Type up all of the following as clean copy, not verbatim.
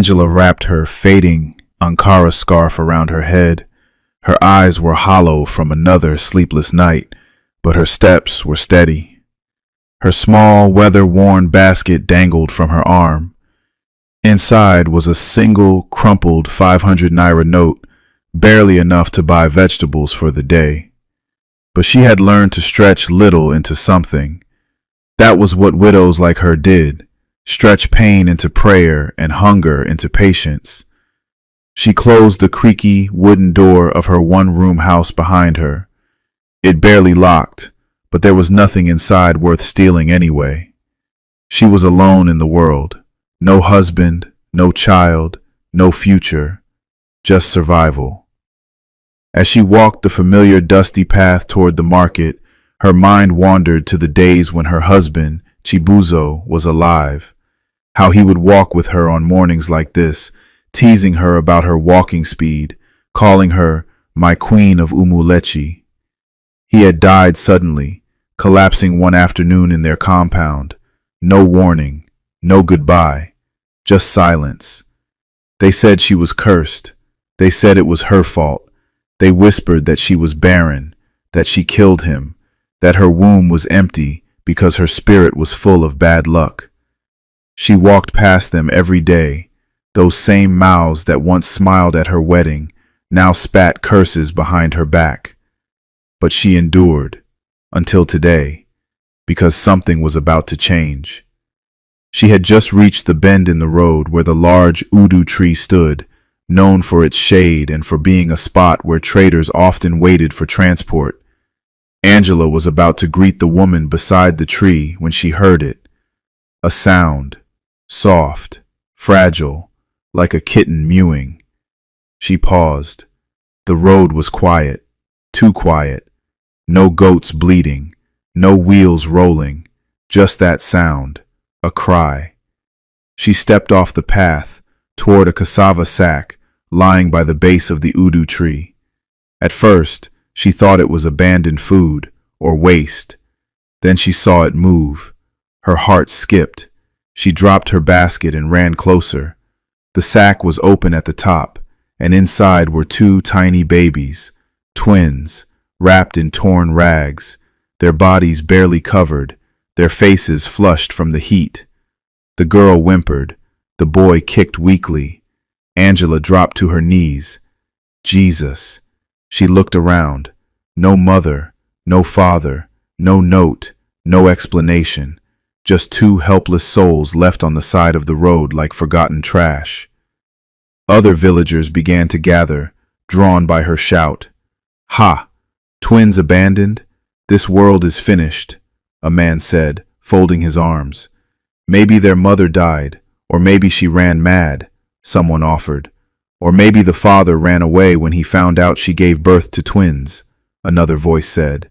Angela wrapped her fading Ankara scarf around her head. Her eyes were hollow from another sleepless night, but her steps were steady. Her small, weather-worn basket dangled from her arm. Inside was a single, crumpled 500 naira note, barely enough to buy vegetables for the day. But she had learned to stretch little into something. That was what widows like her did, stretch pain into prayer and hunger into patience. She closed the creaky wooden door of her one-room house behind her. It barely locked, but there was nothing inside worth stealing anyway. She was alone in the world. No husband, no child, no future, just survival. As she walked the familiar dusty path toward the market, her mind wandered to the days when her husband, Chibuzo, was alive. How he would walk with her on mornings like this, teasing her about her walking speed, calling her my queen of Umulechi. He had died suddenly, collapsing one afternoon in their compound. No warning, no goodbye, just silence. They said she was cursed. They said it was her fault. They whispered that she was barren, that she killed him, that her womb was empty because her spirit was full of bad luck. She walked past them every day. Those same mouths that once smiled at her wedding now spat curses behind her back. But she endured, until today, because something was about to change. She had just reached the bend in the road where the large udu tree stood, known for its shade and for being a spot where traders often waited for transport. Angela was about to greet the woman beside the tree when she heard it. A sound, soft, fragile, like a kitten mewing. She paused. The road was quiet, too quiet. No goats bleating, no wheels rolling, just that sound, a cry. She stepped off the path toward a cassava sack lying by the base of the udu tree. At first, she thought it was abandoned food or waste. Then she saw it move. Her heart skipped. She dropped her basket and ran closer. The sack was open at the top, and inside were two tiny babies, twins, wrapped in torn rags, their bodies barely covered, their faces flushed from the heat. The girl whimpered. The boy kicked weakly. Angela dropped to her knees. Jesus. She looked around. No mother, no father, no note, no explanation. Just two helpless souls left on the side of the road like forgotten trash. Other villagers began to gather, drawn by her shout. Ha! Twins abandoned? This world is finished, a man said, folding his arms. Maybe their mother died, or maybe she ran mad, someone offered. Or maybe the father ran away when he found out she gave birth to twins, another voice said.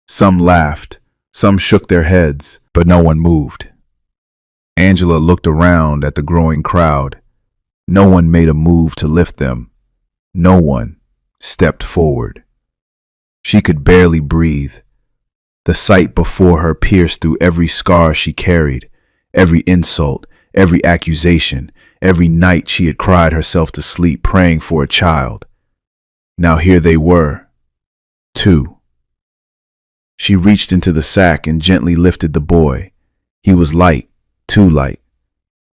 Some laughed, some shook their heads, but no one moved. Angela looked around at the growing crowd. No one made a move to lift them. No one stepped forward. She could barely breathe. The sight before her pierced through every scar she carried, every insult, every accusation, every night she had cried herself to sleep praying for a child. Now here they were, two. She reached into the sack and gently lifted the boy. He was light, too light,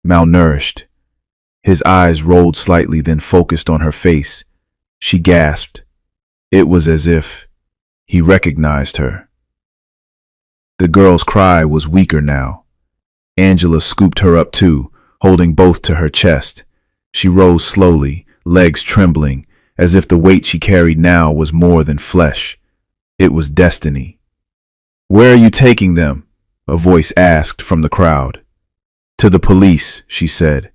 malnourished. His eyes rolled slightly, then focused on her face. She gasped. It was as if he recognized her. The girl's cry was weaker now. Angela scooped her up too, holding both to her chest. She rose slowly, legs trembling, as if the weight she carried now was more than flesh. It was destiny. Where are you taking them? A voice asked from the crowd. To the police, she said.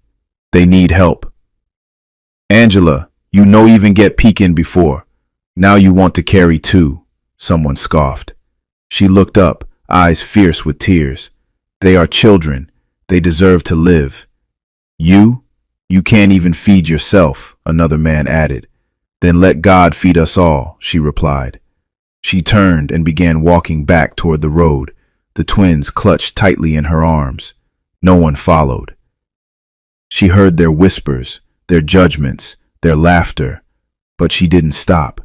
They need help. Angela, you no even get peeking before. Now you want to carry two, someone scoffed. She looked up, eyes fierce with tears. They are children. They deserve to live. You can't even feed yourself, another man added. Then let God feed us all, she replied. She turned and began walking back toward the road, the twins clutched tightly in her arms. No one followed. She heard their whispers, their judgments, their laughter, but she didn't stop,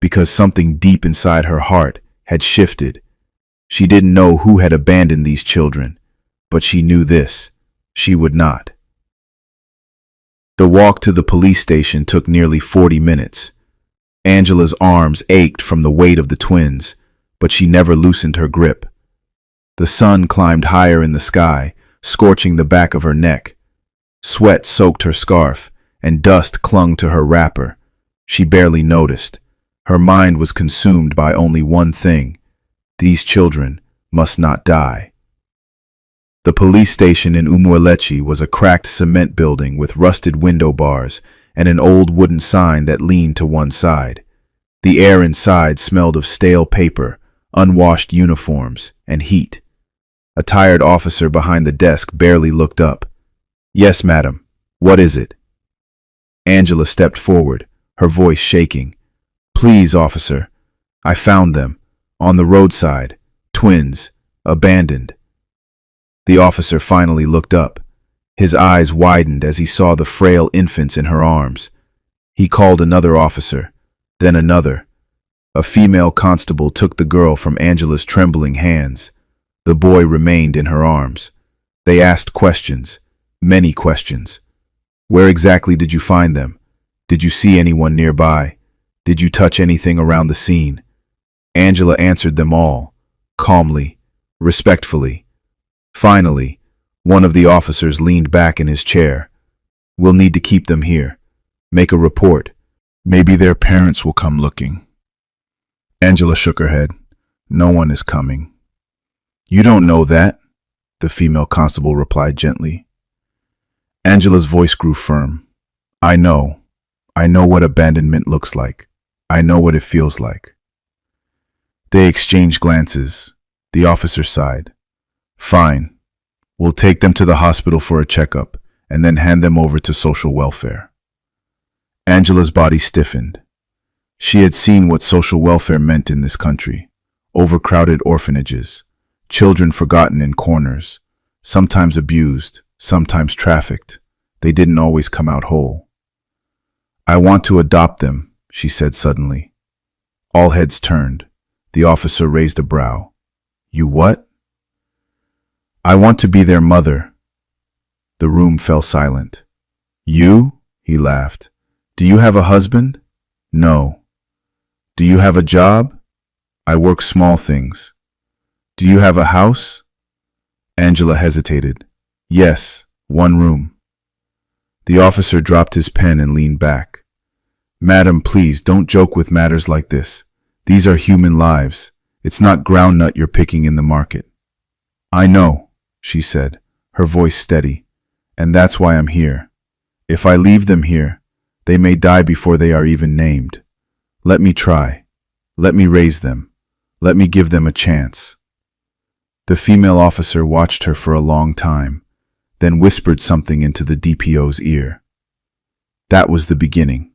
because something deep inside her heart had shifted. She didn't know who had abandoned these children, but she knew this: she would not. The walk to the police station took nearly 40 minutes. Angela's arms ached from the weight of the twins, but she never loosened her grip. The sun climbed higher in the sky, scorching the back of her neck. Sweat soaked her scarf, and dust clung to her wrapper. She barely noticed. Her mind was consumed by only one thing: these children must not die. The police station in Umualechi was a cracked cement building with rusted window bars and an old wooden sign that leaned to one side. The air inside smelled of stale paper, unwashed uniforms, and heat. A tired officer behind the desk barely looked up. "Yes, madam. What is it?" Angela stepped forward, her voice shaking. "Please, officer. I found them. On the roadside. Twins. Abandoned." The officer finally looked up. His eyes widened as he saw the frail infants in her arms. He called another officer, then another. A female constable took the girl from Angela's trembling hands. The boy remained in her arms. They asked questions, many questions. "Where exactly did you find them? Did you see anyone nearby? Did you touch anything around the scene?" Angela answered them all, calmly, respectfully. Finally, one of the officers leaned back in his chair. "We'll need to keep them here. Make a report. Maybe their parents will come looking." Angela shook her head. "No one is coming." "You don't know that," the female constable replied gently. Angela's voice grew firm. I know what abandonment looks like. I know what it feels like." They exchanged glances. The officer sighed. "Fine. We'll take them to the hospital for a checkup and then hand them over to social welfare." Angela's body stiffened. She had seen what social welfare meant in this country. Overcrowded orphanages, children forgotten in corners, sometimes abused, sometimes trafficked. They didn't always come out whole. "I want to adopt them," she said suddenly. All heads turned. The officer raised a brow. "You what?" "I want to be their mother." The room fell silent. "You?" he laughed. "Do you have a husband?" "No." "Do you have a job?" "I work small things." "Do you have a house?" Angela hesitated. "Yes, one room." The officer dropped his pen and leaned back. "Madam, please don't joke with matters like this. These are human lives. It's not groundnut you're picking in the market." "I know," she said, her voice steady, "and that's why I'm here. If I leave them here, they may die before they are even named. Let me try. Let me raise them. Let me give them a chance." The female officer watched her for a long time, then whispered something into the DPO's ear. That was the beginning.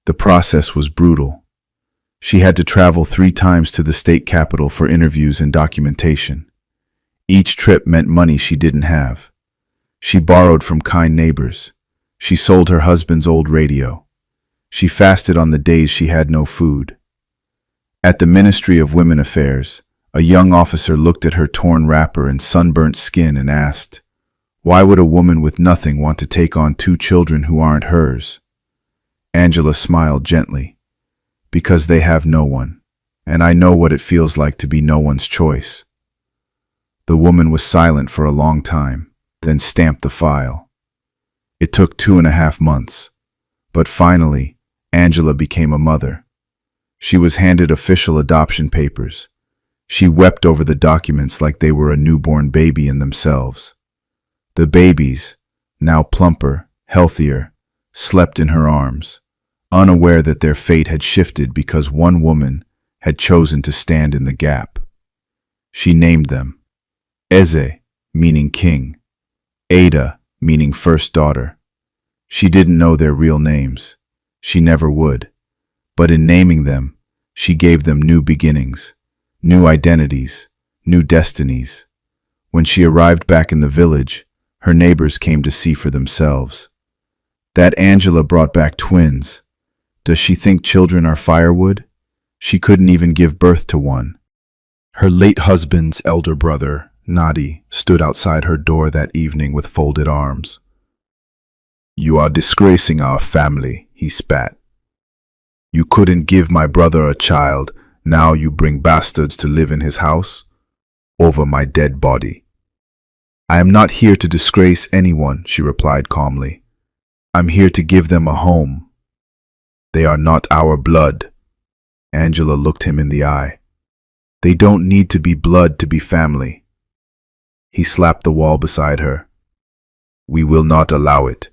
The process was brutal. She had to travel 3 times to the state capital for interviews and documentation. Each trip meant money she didn't have. She borrowed from kind neighbors. She sold her husband's old radio. She fasted on the days she had no food. At the Ministry of Women Affairs, a young officer looked at her torn wrapper and sunburnt skin and asked, "Why would a woman with nothing want to take on 2 children who aren't hers?" Angela smiled gently. "Because they have no one, and I know what it feels like to be no one's choice." The woman was silent for a long time, then stamped the file. It took 2.5 months, but finally, Angela became a mother. She was handed official adoption papers. She wept over the documents like they were a newborn baby in themselves. The babies, now plumper, healthier, slept in her arms, unaware that their fate had shifted because one woman had chosen to stand in the gap. She named them Eze, meaning king, Ada, meaning first daughter. She didn't know their real names. She never would. But in naming them, she gave them new beginnings, new identities, new destinies. When she arrived back in the village, Her neighbors came to see for themselves. That Angela brought back twins. Does she think children are firewood? She couldn't even give birth to one. Her late husband's elder brother, Nadi, stood outside her door that evening with folded arms. "You are disgracing our family," he spat. "You couldn't give my brother a child, now you bring bastards to live in his house? Over my dead body." "I am not here to disgrace anyone," she replied calmly. "I'm here to give them a home." "They are not our blood." Angela looked him in the eye. "They don't need to be blood to be family." He slapped the wall beside her. "We will not allow it."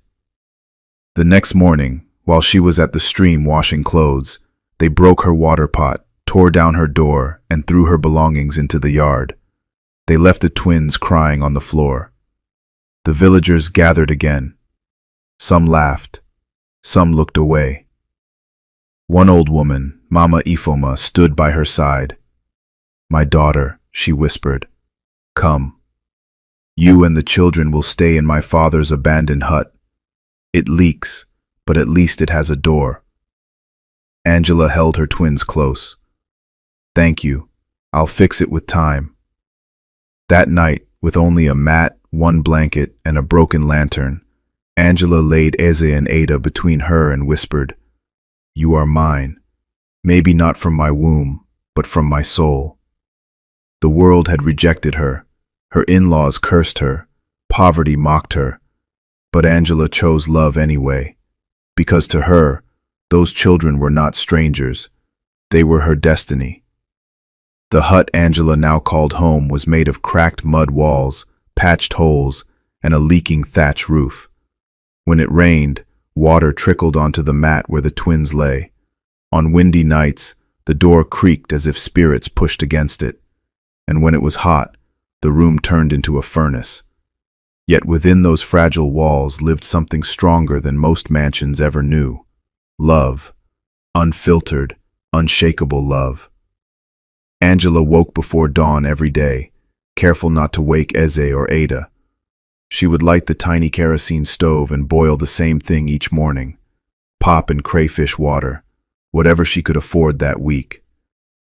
The next morning, while she was at the stream washing clothes, they broke her water pot, tore down her door, and threw her belongings into the yard. They left the twins crying on the floor. The villagers gathered again. Some laughed. Some looked away. One old woman, Mama Ifoma, stood by her side. "My daughter," she whispered, "come. You and the children will stay in my father's abandoned hut. It leaks, but at least it has a door." Angela held her twins close. "Thank you. I'll fix it with time." That night, with only a mat, one blanket, and a broken lantern, Angela laid Eze and Ada between her and whispered, "You are mine, maybe not from my womb, but from my soul." The world had rejected her. Her in-laws cursed her. Poverty mocked her. But Angela chose love anyway, because to her, those children were not strangers. They were her destiny. The hut Angela now called home was made of cracked mud walls, patched holes, and a leaking thatch roof. When it rained, water trickled onto the mat where the twins lay. On windy nights, the door creaked as if spirits pushed against it. And when it was hot, the room turned into a furnace. Yet within those fragile walls lived something stronger than most mansions ever knew. Love. Unfiltered, unshakable love. Angela woke before dawn every day, careful not to wake Eze or Ada. She would light the tiny kerosene stove and boil the same thing each morning, pop and crayfish water, whatever she could afford that week.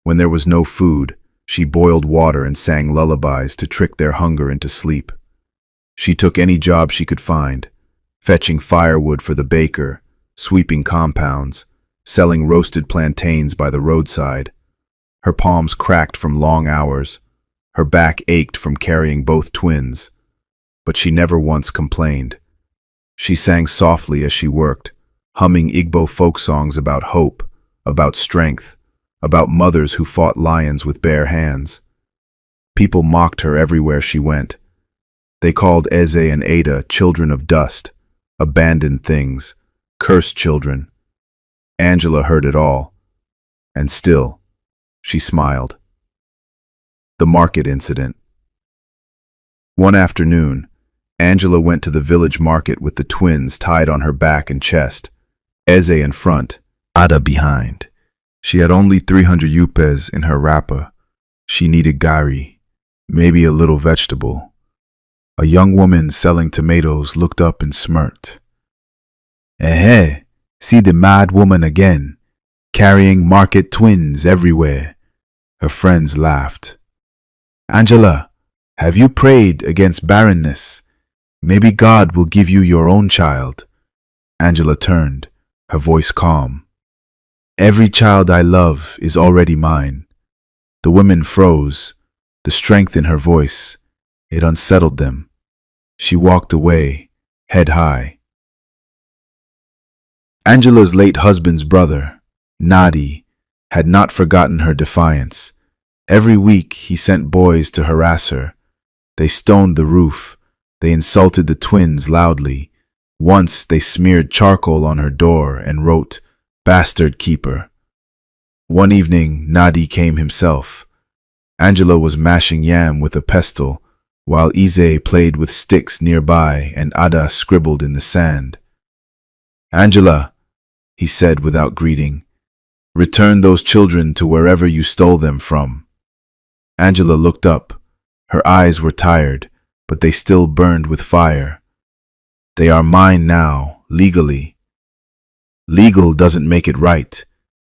When there was no food, she boiled water and sang lullabies to trick their hunger into sleep. She took any job she could find, fetching firewood for the baker, sweeping compounds, selling roasted plantains by the roadside. Her palms cracked from long hours. Her back ached from carrying both twins. But she never once complained. She sang softly as she worked, humming Igbo folk songs about hope, about strength, about mothers who fought lions with bare hands. People mocked her everywhere she went. They called Eze and Ada children of dust, abandoned things, cursed children. Angela heard it all. And still, she smiled. The market incident. One afternoon, Angela went to the village market with the twins tied on her back and chest, Eze in front, Ada behind. She had only 300 yupes in her wrapper. She needed gari, maybe a little vegetable. A young woman selling tomatoes looked up and smirked. "Eh, see the mad woman again, carrying market twins everywhere." Her friends laughed. "Angela, have you prayed against barrenness? Maybe God will give you your own child." Angela turned, her voice calm. "Every child I love is already mine." The women froze, the strength in her voice. It unsettled them. She walked away, head high. Angela's late husband's brother, Nadi, had not forgotten her defiance. Every week he sent boys to harass her. They stoned the roof. They insulted the twins loudly. Once they smeared charcoal on her door and wrote, "Bastard Keeper." One evening Nadi came himself. Angela was mashing yam with a pestle, while Eze played with sticks nearby and Ada scribbled in the sand. "Angela," he said without greeting, "return those children to wherever you stole them from." Angela looked up. Her eyes were tired. but they still burned with fire. They are mine now, legally. Legal doesn't make it right.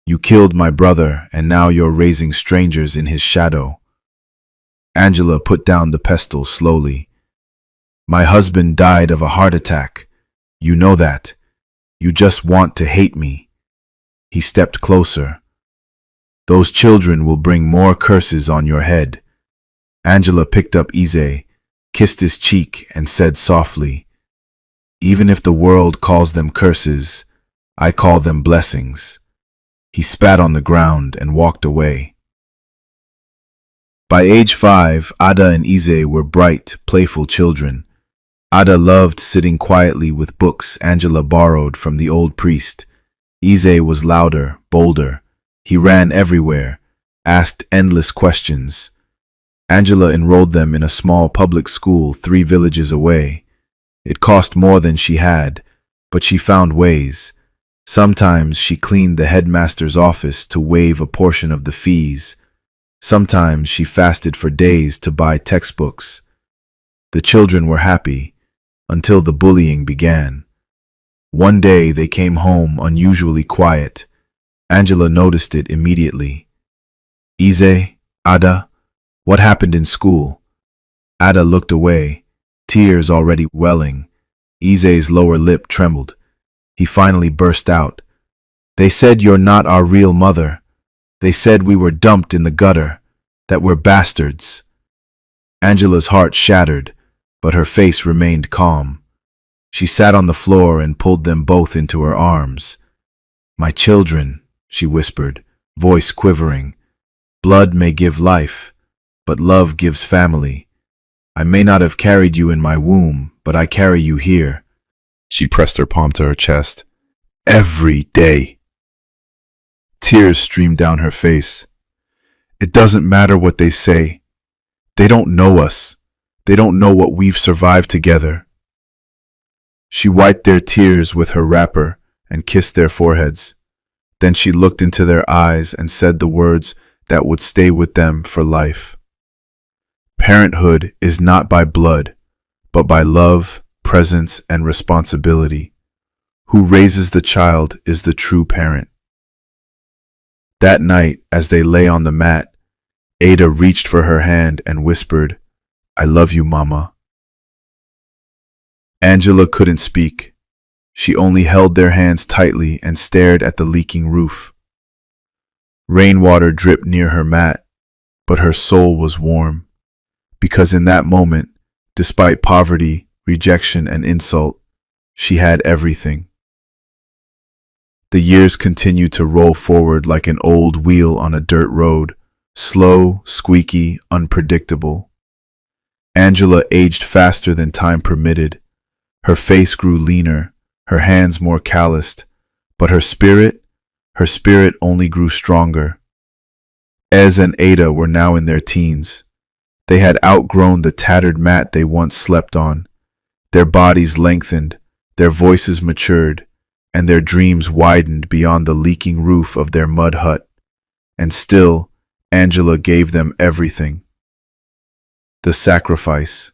You killed my brother, and now you're raising strangers in his shadow. Angela put down the pestle slowly. My husband died of a heart attack. You know that. You just want to hate me. He stepped closer. Those children will bring more curses on your head. Angela picked up Ize, kissed his cheek, and said softly, even if the world calls them curses, I call them blessings. He spat on the ground and walked away. By age 5, Ada and Ize were bright, playful children. Ada loved sitting quietly with books Angela borrowed from the old priest. Ize was louder, bolder. He ran everywhere, asked endless questions. Angela enrolled them in a small public school 3 villages away. It cost more than she had, but she found ways. Sometimes she cleaned the headmaster's office to waive a portion of the fees. Sometimes she fasted for days to buy textbooks. The children were happy until the bullying began. One day they came home unusually quiet. Angela noticed it immediately. Ize, Ada, what happened in school? Ada looked away, tears already welling. Ize's lower lip trembled. He finally burst out. They said you're not our real mother. They said we were dumped in the gutter, that we're bastards. Angela's heart shattered, but her face remained calm. She sat on the floor and pulled them both into her arms. My children, she whispered, voice quivering. Blood may give life, but love gives family. I may not have carried you in my womb, but I carry you here. She pressed her palm to her chest. Every day. Tears streamed down her face. It doesn't matter what they say. They don't know us. They don't know what we've survived together. She wiped their tears with her wrapper and kissed their foreheads. Then she looked into their eyes and said the words that would stay with them for life. Parenthood is not by blood, but by love, presence, and responsibility. Who raises the child is the true parent. That night, as they lay on the mat, Ada reached for her hand and whispered, I love you, Mama. Angela couldn't speak. She only held their hands tightly and stared at the leaking roof. Rainwater dripped near her mat, but her soul was warm, because in that moment, despite poverty, rejection, and insult, she had everything. The years continued to roll forward like an old wheel on a dirt road, slow, squeaky, unpredictable. Angela aged faster than time permitted. Her face grew leaner, her hands more calloused, but her spirit only grew stronger. Ez and Ada were now in their teens. They had outgrown the tattered mat they once slept on. Their bodies lengthened, their voices matured, and their dreams widened beyond the leaking roof of their mud hut. And still, Angela gave them everything. The sacrifice.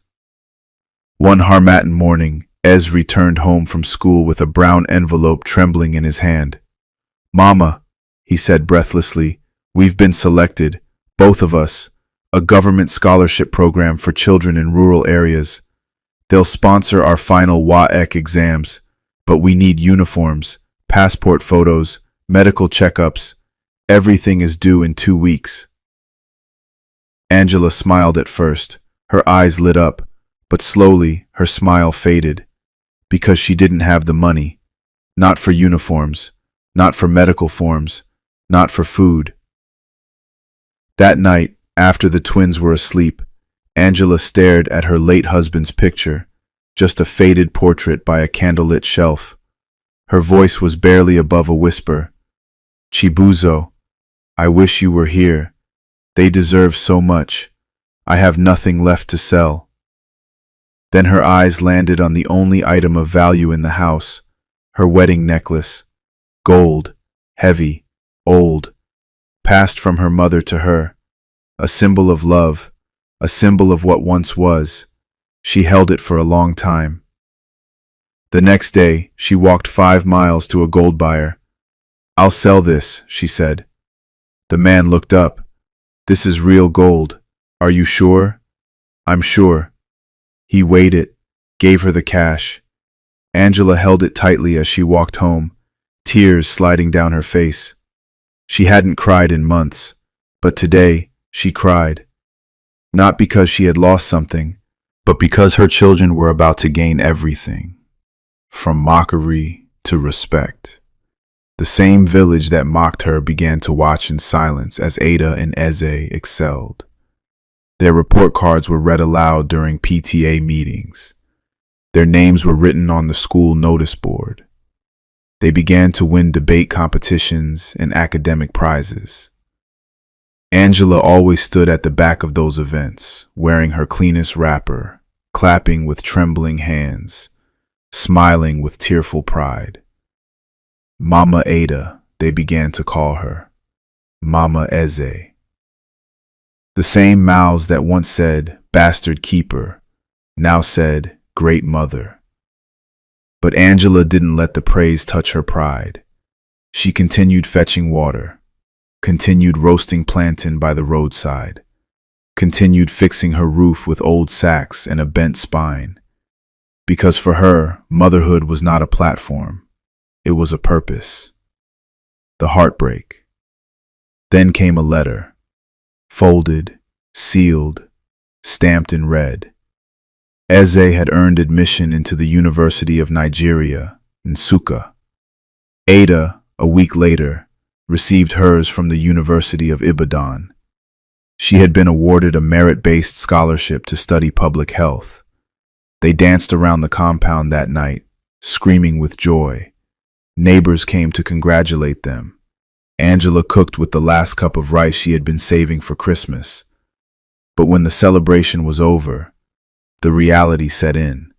One Harmattan morning, Ez returned home from school with a brown envelope trembling in his hand. Mama, he said breathlessly, we've been selected, both of us, a government scholarship program for children in rural areas. They'll sponsor our final WAEC exams, but we need uniforms, passport photos, medical checkups. Everything is due in 2 weeks. Angela smiled at first. Her eyes lit up, but slowly her smile faded, because she didn't have the money. Not for uniforms, not for medical forms, not for food. That night, after the twins were asleep, Angela stared at her late husband's picture, just a faded portrait by a candlelit shelf. Her voice was barely above a whisper. Chibuzo, I wish you were here. They deserve so much. I have nothing left to sell. Then her eyes landed on the only item of value in the house, her wedding necklace. Gold, heavy, old, passed from her mother to her. A symbol of love, a symbol of what once was. She held it for a long time. The next day, she walked 5 miles to a gold buyer. "I'll sell this," she said. The man looked up. "This is real gold. Are you sure?" "I'm sure." He weighed it, gave her the cash. Angela held it tightly as she walked home, tears sliding down her face. She hadn't cried in months, but today she cried. Not because she had lost something, but because her children were about to gain everything, from mockery to respect. The same village that mocked her began to watch in silence as Ada and Eze excelled. Their report cards were read aloud during PTA meetings. Their names were written on the school notice board. They began to win debate competitions and academic prizes. Angela always stood at the back of those events, wearing her cleanest wrapper, clapping with trembling hands, smiling with tearful pride. Mama Ada, they began to call her. Mama Eze. The same mouths that once said, "Bastard keeper," now said, "Great mother." But Angela didn't let the praise touch her pride. She continued fetching water, continued roasting plantain by the roadside, continued fixing her roof with old sacks and a bent spine. Because for her, motherhood was not a platform. It was a purpose. The heartbreak. Then came a letter, folded, sealed, stamped in red. Eze had earned admission into the University of Nigeria, Nsukka. Ada, a week later, received hers from the University of Ibadan. She had been awarded a merit-based scholarship to study public health. They danced around the compound that night, screaming with joy. Neighbors came to congratulate them. Angela cooked with the last cup of rice she had been saving for Christmas. But when the celebration was over, the reality set in.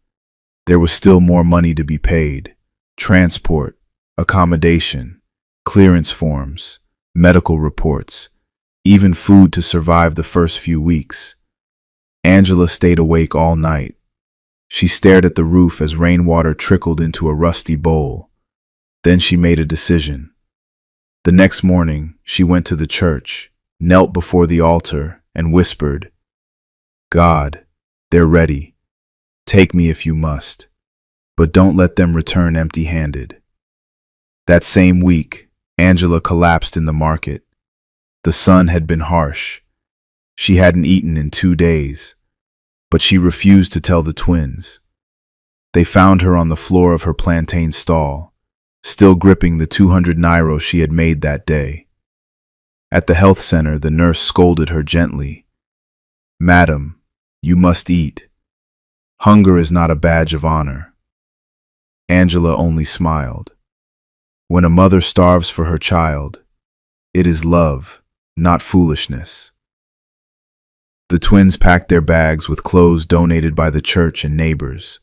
There was still more money to be paid: transport, accommodation, clearance forms, medical reports, even food to survive the first few weeks. Angela stayed awake all night. She stared at the roof as rainwater trickled into a rusty bowl. Then she made a decision. The next morning, she went to the church, knelt before the altar, and whispered, "God, they're ready. Take me if you must, but don't let them return empty-handed." That same week, Angela collapsed in the market. The sun had been harsh. She hadn't eaten in 2 days, but she refused to tell the twins. They found her on the floor of her plantain stall, still gripping the 200 naira she had made that day. At the health center, the nurse scolded her gently. "Madam, you must eat. Hunger is not a badge of honor." Angela only smiled. When a mother starves for her child, it is love, not foolishness. The twins packed their bags with clothes donated by the church and neighbors.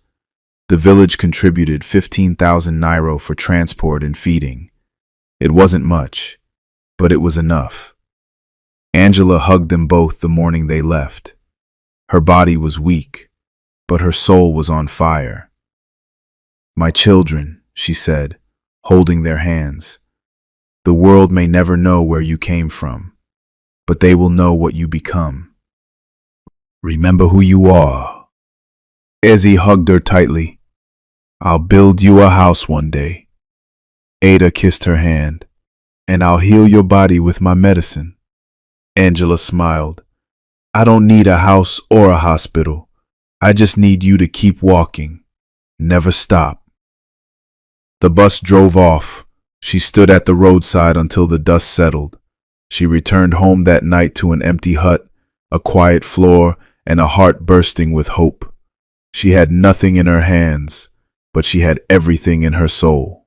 The village contributed 15,000 naira for transport and feeding. It wasn't much, but it was enough. Angela hugged them both the morning they left. Her body was weak, but her soul was on fire. "My children," she said, holding their hands, "the world may never know where you came from, but they will know what you become. Remember who you are." Eze hugged her tightly. "I'll build you a house one day." Ada kissed her hand. "And I'll heal your body with my medicine." Angela smiled. "I don't need a house or a hospital. I just need you to keep walking. Never stop." The bus drove off. She stood at the roadside until the dust settled. She returned home that night to an empty hut, a quiet floor, and a heart bursting with hope. She had nothing in her hands, but she had everything in her soul.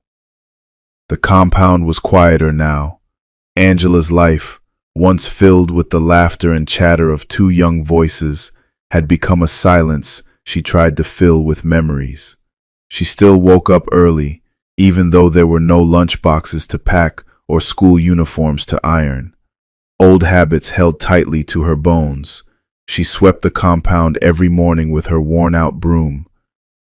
The compound was quieter now. Angela's life, once filled with the laughter and chatter of 2 young voices, had become a silence she tried to fill with memories. She still woke up early, even though there were no lunch boxes to pack or school uniforms to iron. Old habits held tightly to her bones. She swept the compound every morning with her worn-out broom.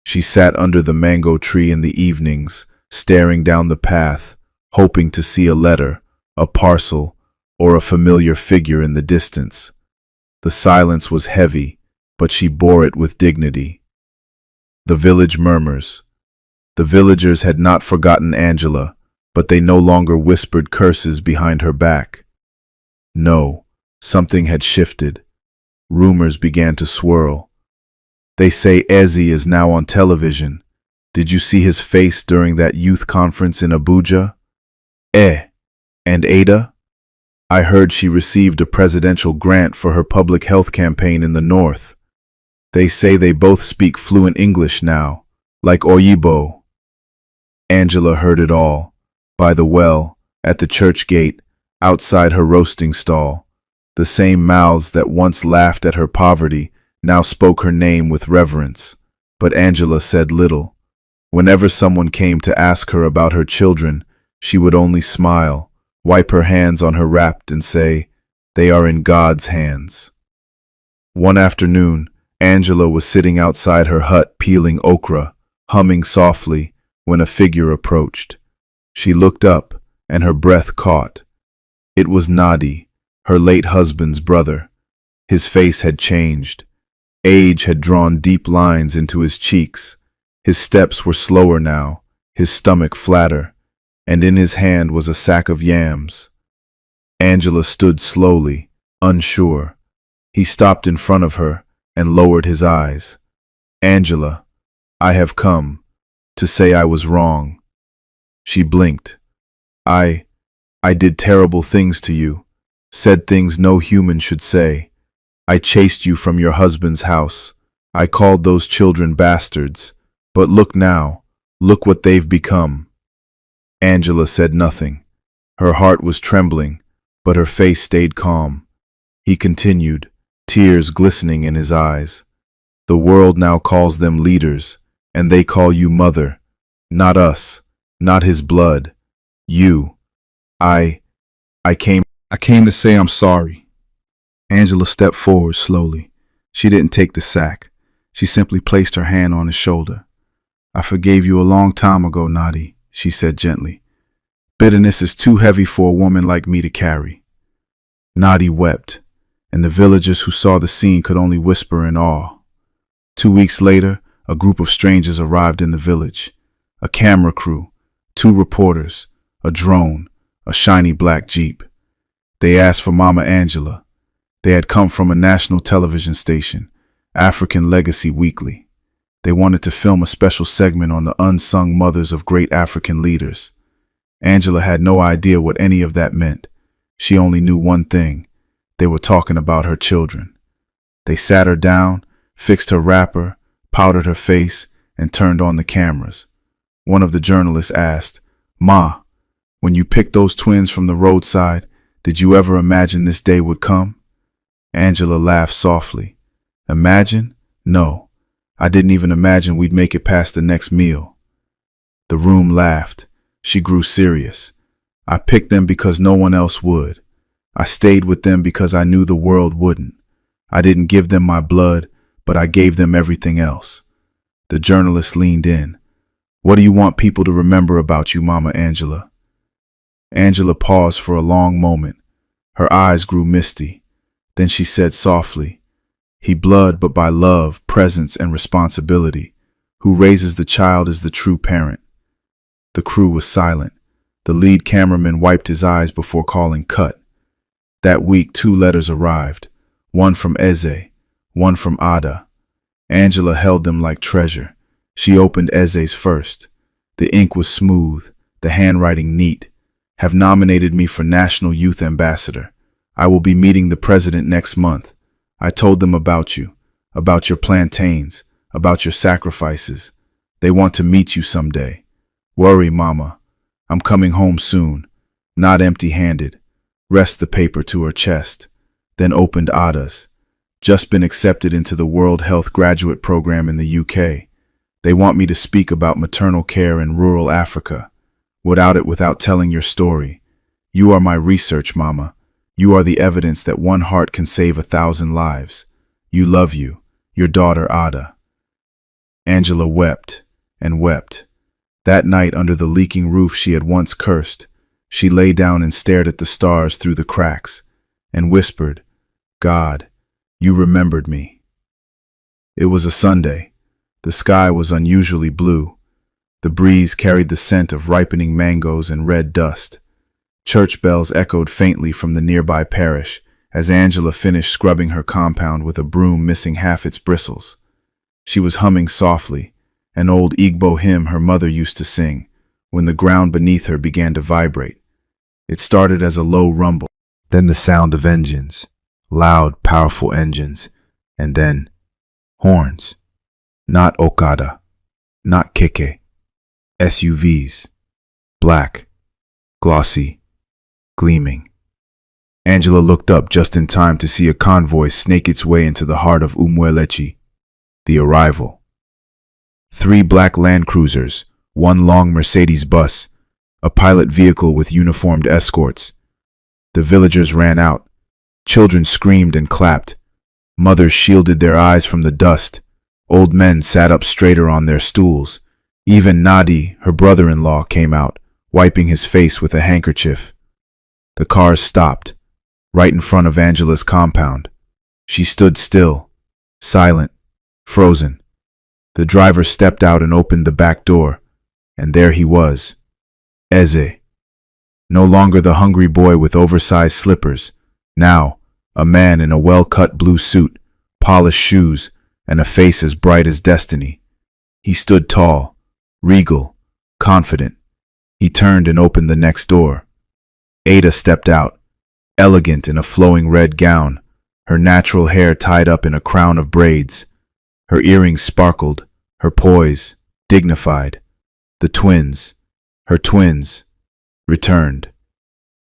She sat under the mango tree in the evenings, staring down the path, hoping to see a letter, a parcel, or a familiar figure in the distance. The silence was heavy, but she bore it with dignity. The village murmurs. The villagers had not forgotten Angela, but they no longer whispered curses behind her back. No, something had shifted. Rumors began to swirl. They say Eze is now on television. Did you see his face during that youth conference in Abuja? And Ada? I heard she received a presidential grant for her public health campaign in the north. They say they both speak fluent English now, like Oyibo. Angela heard it all, by the well, at the church gate, outside her roasting stall. The same mouths that once laughed at her poverty now spoke her name with reverence. But Angela said little. Whenever someone came to ask her about her children, she would only smile, wipe her hands on her wrap and say, "They are in God's hands." One afternoon, Angela was sitting outside her hut peeling okra, humming softly, when a figure approached. She looked up, and her breath caught. It was Nadi, her late husband's brother. His face had changed. Age had drawn deep lines into his cheeks. His steps were slower now, his stomach flatter, and in his hand was a sack of yams. Angela stood slowly, unsure. He stopped in front of her and lowered his eyes. "Angela, I have come to say I was wrong." She blinked. I did terrible things to you, said things no human should say. I chased you from your husband's house. I called those children bastards. But look now, look what they've become." Angela said nothing. Her heart was trembling, but her face stayed calm. He continued, tears glistening in his eyes. "The world now calls them leaders, and they call you mother. Not us, not his blood. You. I came to say I'm sorry." Angela stepped forward slowly. She didn't take the sack. She simply placed her hand on his shoulder. "I forgave you a long time ago, Nadi," she said gently. "Bitterness is too heavy for a woman like me to carry." Nadi wept, and the villagers who saw the scene could only whisper in awe. 2 weeks later, a group of strangers arrived in the village. A camera crew, 2 reporters, a drone, a shiny black Jeep. They asked for Mama Angela. They had come from a national television station, African Legacy Weekly. They wanted to film a special segment on the unsung mothers of great African leaders. Angela had no idea what any of that meant. She only knew one thing. They were talking about her children. They sat her down, fixed her wrapper, powdered her face, and turned on the cameras. One of the journalists asked, "Ma, when you picked those twins from the roadside, did you ever imagine this day would come?" Angela laughed softly. "Imagine? No. I didn't even imagine we'd make it past the next meal." The room laughed. She grew serious. "I picked them because no one else would. I stayed with them because I knew the world wouldn't. I didn't give them my blood, but I gave them everything else." The journalist leaned in. "What do you want people to remember about you, Mama Angela?" Angela paused for a long moment. Her eyes grew misty. Then she said softly, "He blood but by love, presence, and responsibility. Who raises the child is the true parent." The crew was silent. The lead cameraman wiped his eyes before calling cut. That week 2 letters arrived, one from Eze, one from Ada. Angela held them like treasure. She opened Eze's first. The ink was smooth, the handwriting neat. "Have nominated me for National Youth Ambassador. I will be meeting the president next month. I told them about you, about your plantains, about your sacrifices. They want to meet you someday. Worry, Mama. I'm coming home soon, not empty-handed." Rest the paper to her chest, then opened Ada's. "Just been accepted into the World Health Graduate Program in the UK. They want me to speak about maternal care in rural Africa. Without telling your story. You are my research, Mama. You are the evidence that one heart can save 1,000 lives. You love you, your daughter Ada." Angela wept and wept. That night under the leaking roof she had once cursed, she lay down and stared at the stars through the cracks and whispered, "God, you remembered me." It was a Sunday. The sky was unusually blue. The breeze carried the scent of ripening mangoes and red dust. Church bells echoed faintly from the nearby parish as Angela finished scrubbing her compound with a broom missing half its bristles. She was humming softly, an old Igbo hymn her mother used to sing, when the ground beneath her began to vibrate. It started as a low rumble, then the sound of engines, loud, powerful engines, and then horns. Not Okada, not Keke, SUVs, black, glossy, gleaming. Angela looked up just in time to see a convoy snake its way into the heart of Umwelechi, the arrival. 3 black Land Cruisers, 1 long Mercedes bus, a pilot vehicle with uniformed escorts. The villagers ran out. Children screamed and clapped. Mothers shielded their eyes from the dust. Old men sat up straighter on their stools. Even Nadi, her brother-in-law, came out, wiping his face with a handkerchief. The cars stopped, right in front of Angela's compound. She stood still, silent, frozen. The driver stepped out and opened the back door, and there he was, Eze. No longer the hungry boy with oversized slippers, now a man in a well-cut blue suit, polished shoes, and a face as bright as destiny. He stood tall, regal, confident. He turned and opened the next door. Ada stepped out, elegant in a flowing red gown, her natural hair tied up in a crown of braids. Her earrings sparkled, her poise dignified. The twins, her twins, returned.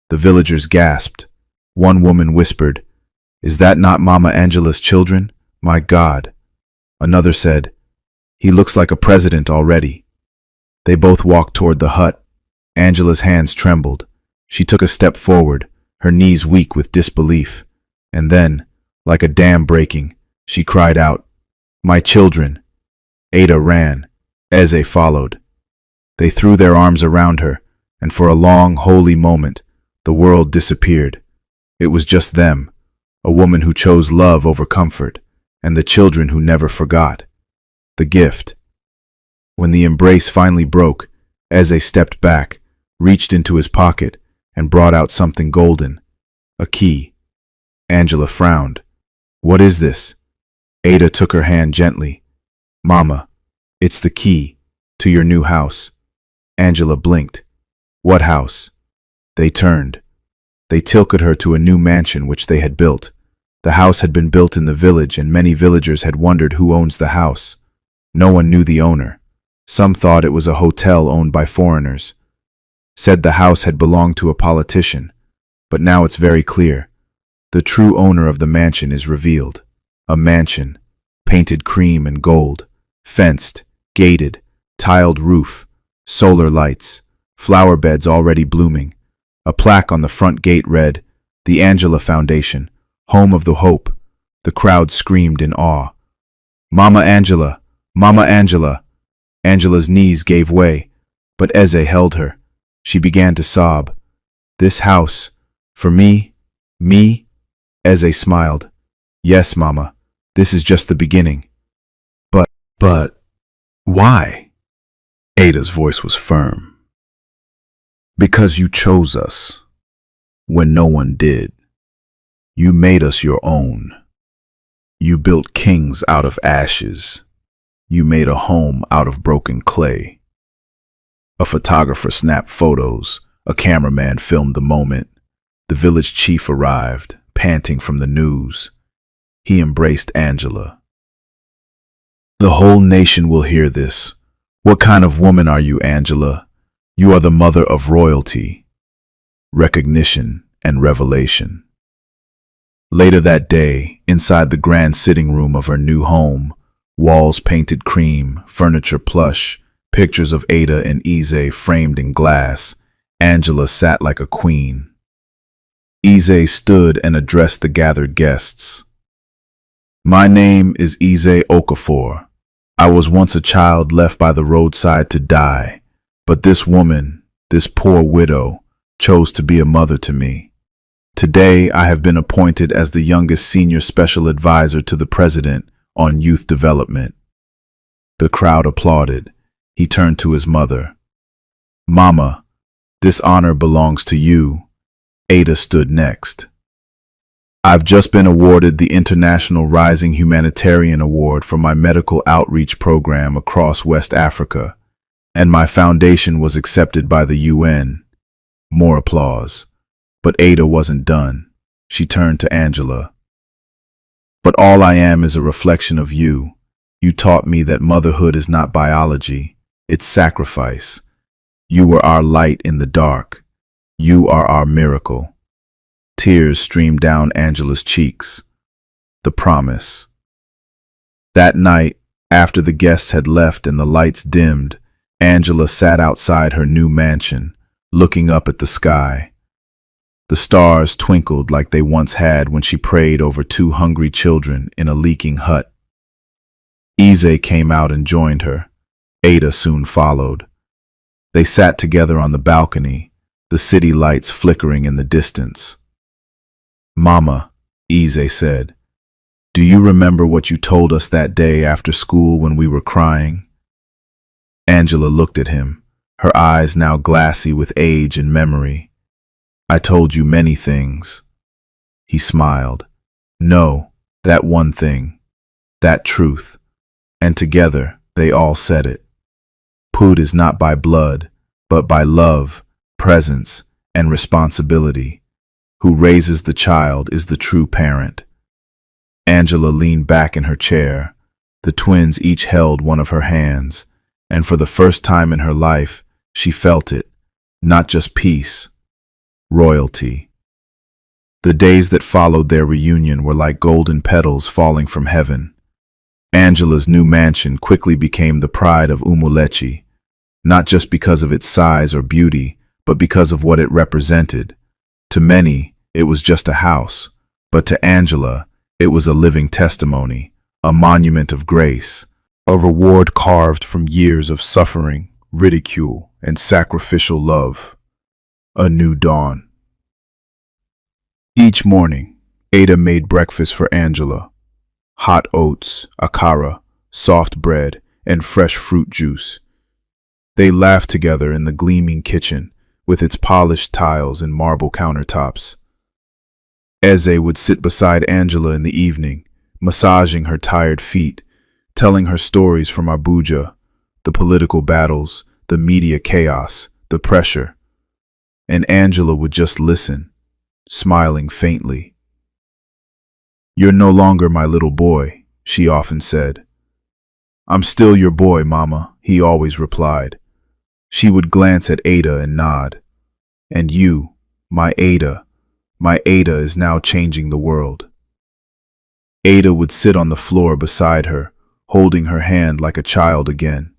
The villagers gasped. One woman whispered, "Is that not Mama Angela's children? My God." Another said, "He looks like a president already." They both walked toward the hut. Angela's hands trembled. She took a step forward, her knees weak with disbelief. And then, like a dam breaking, she cried out, "My children!" Ada ran. Eze followed. They threw their arms around her, and for a long, holy moment, the world disappeared. It was just them, a woman who chose love over comfort, and the children who never forgot. The gift. When the embrace finally broke, Eze stepped back, reached into his pocket, and brought out something golden. A key. Angela frowned. "What is this?" Ada took her hand gently. "Mama, it's the key to your new house." Angela blinked. "What house?" They turned. They tilted her to a new mansion which they had built. The house had been built in the village, and many villagers had wondered who owns the house. No one knew the owner. Some thought it was a hotel owned by foreigners. Said the house had belonged to a politician. But now it's very clear. The true owner of the mansion is revealed. A mansion, painted cream and gold, fenced, gated, tiled roof, solar lights, flower beds already blooming. A plaque on the front gate read, "The Angela Foundation, home of the hope." The crowd screamed in awe. "Mama Angela! Mama Angela!" Angela's knees gave way, but Eze held her. She began to sob. "This house, for me? Me?" Eze smiled. "Yes, Mama, this is just the beginning." But, why? Ada's voice was firm. "Because you chose us, when no one did. You made us your own. You built kings out of ashes. You made a home out of broken clay." A photographer snapped photos. A cameraman filmed the moment. The village chief arrived, panting from the news. He embraced Angela. "The whole nation will hear this. What kind of woman are you, Angela? You are the mother of royalty, recognition, and revelation." Later that day, inside the grand sitting room of her new home, walls painted cream, furniture plush, pictures of Ada and Eze framed in glass, Angela sat like a queen. Eze stood and addressed the gathered guests. My name is Eze Okafor. I was once a child left by the roadside to die, but this woman, this poor widow, chose to be a mother to me. Today, I have been appointed as the youngest senior special advisor to the president on youth development. The crowd applauded. He turned to his mother. Mama, this honor belongs to you. Ada stood next. I've just been awarded the International Rising Humanitarian Award for my medical outreach program across West Africa, and my foundation was accepted by the UN. More applause. But Ada wasn't done. She turned to Angela. But all I am is a reflection of you. You taught me that motherhood is not biology, it's sacrifice. You were our light in the dark. You are our miracle. Tears streamed down Angela's cheeks. The promise. That night, after the guests had left and the lights dimmed, Angela sat outside her new mansion, looking up at the sky. The stars twinkled like they once had when she prayed over 2 hungry children in a leaking hut. Eze came out and joined her. Ada soon followed. They sat together on the balcony, the city lights flickering in the distance. Mama, Eze said, do you remember what you told us that day after school when we were crying? Angela looked at him, her eyes now glassy with age and memory. I told you many things. He smiled. No, that one thing, that truth. And together they all said it. Pud is not by blood, but by love, presence, and responsibility. Who raises the child is the true parent. Angela leaned back in her chair. The twins each held one of her hands, and for the first time in her life, she felt it, not just peace, royalty. The days that followed their reunion were like golden petals falling from heaven. Angela's new mansion quickly became the pride of Umulechi, not just because of its size or beauty, but because of what it represented. To many, it was just a house, but to Angela, it was a living testimony, a monument of grace, a reward carved from years of suffering, ridicule, and sacrificial love. A new dawn. Each morning, Ada made breakfast for Angela. Hot oats, akara, soft bread, and fresh fruit juice. They laughed together in the gleaming kitchen, with its polished tiles and marble countertops. Eze would sit beside Angela in the evening, massaging her tired feet, telling her stories from Abuja, the political battles, the media chaos, the pressure. And Angela would just listen, smiling faintly. You're no longer my little boy, she often said. I'm still your boy, Mama, he always replied. She would glance at Ada and nod. And you, my Ada is now changing the world. Ada would sit on the floor beside her, holding her hand like a child again.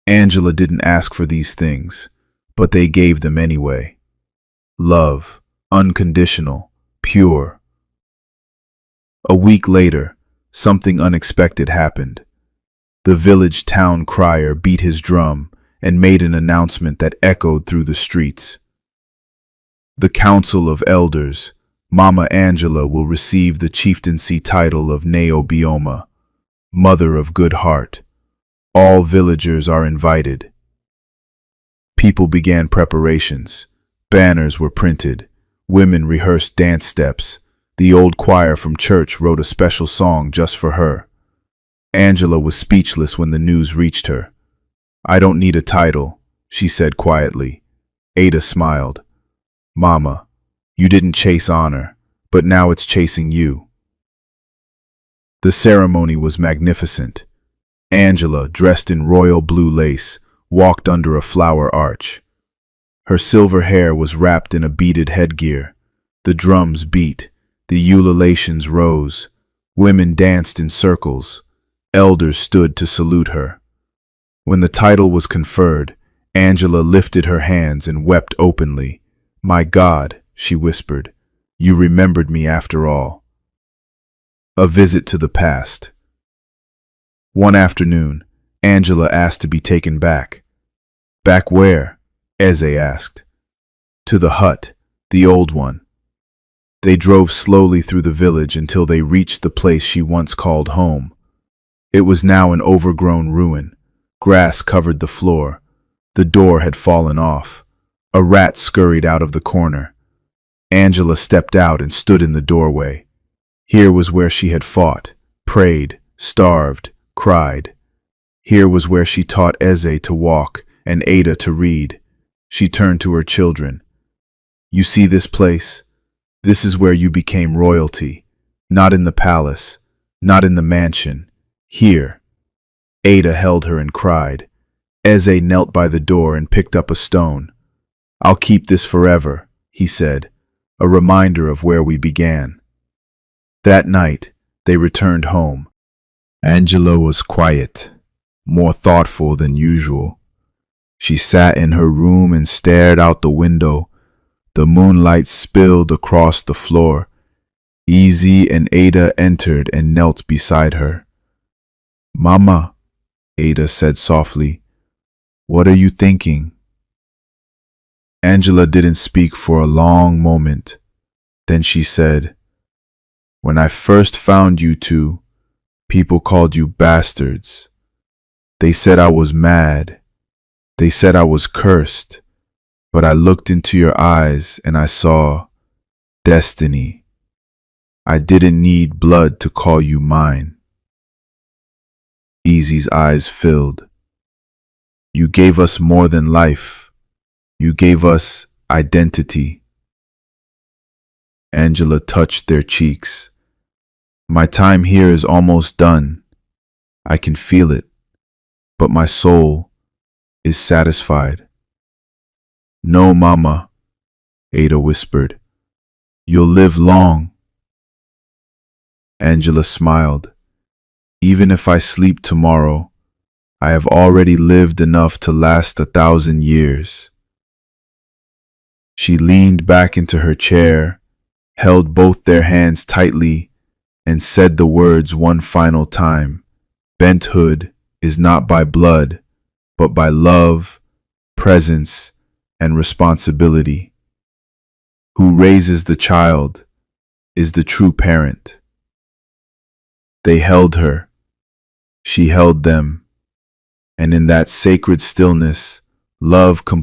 Angela didn't ask for these things, but they gave them anyway. Love, unconditional, pure. A week later, something unexpected happened. The village town crier beat his drum and made an announcement that echoed through the streets. The Council of Elders, Mama Angela will receive the chieftaincy title of Neobioma, Mother of Good Heart. All villagers are invited. People began preparations. Banners were printed. Women rehearsed dance steps. The old choir from church wrote a special song just for her. Angela was speechless when the news reached her. I don't need a title, she said quietly. Ada smiled. Mama, you didn't chase honor, but now it's chasing you. The ceremony was magnificent. Angela, dressed in royal blue lace, walked under a flower arch. Her silver hair was wrapped in a beaded headgear. The drums beat. The ululations rose. Women danced in circles. Elders stood to salute her. When the title was conferred, Angela lifted her hands and wept openly. My God, she whispered, you remembered me after all. A visit to the past. One afternoon, Angela asked to be taken back. Back where? Eze asked. To the hut, the old one. They drove slowly through the village until they reached the place she once called home. It was now an overgrown ruin. Grass covered the floor. The door had fallen off. A rat scurried out of the corner. Angela stepped out and stood in the doorway. Here was where she had fought, prayed, starved, cried. Here was where she taught Eze to walk and Ada to read. She turned to her children. You see this place? This is where you became royalty. Not in the palace, not in the mansion. Here. Ada held her and cried. Eze knelt by the door and picked up a stone. I'll keep this forever, he said, a reminder of where we began. That night, they returned home. Angela was quiet, more thoughtful than usual. She sat in her room and stared out the window. The moonlight spilled across the floor. Eze and Ada entered and knelt beside her. Mama, Ada said softly, what are you thinking? Angela didn't speak for a long moment. Then she said, when I first found you two, people called you bastards. They said I was mad. They said I was cursed. But I looked into your eyes and I saw destiny. I didn't need blood to call you mine. Eze's eyes filled. You gave us more than life. You gave us identity. Angela touched their cheeks. My time here is almost done. I can feel it, but my soul is satisfied. No, Mama, Ada whispered. You'll live long. Angela smiled. Even if I sleep tomorrow, I have already lived enough to last 1,000 years. She leaned back into her chair, held both their hands tightly, and said the words one final time. Benthood is not by blood, but by love, presence, and responsibility. Who raises the child is the true parent. They held her. She held them. And in that sacred stillness, love completely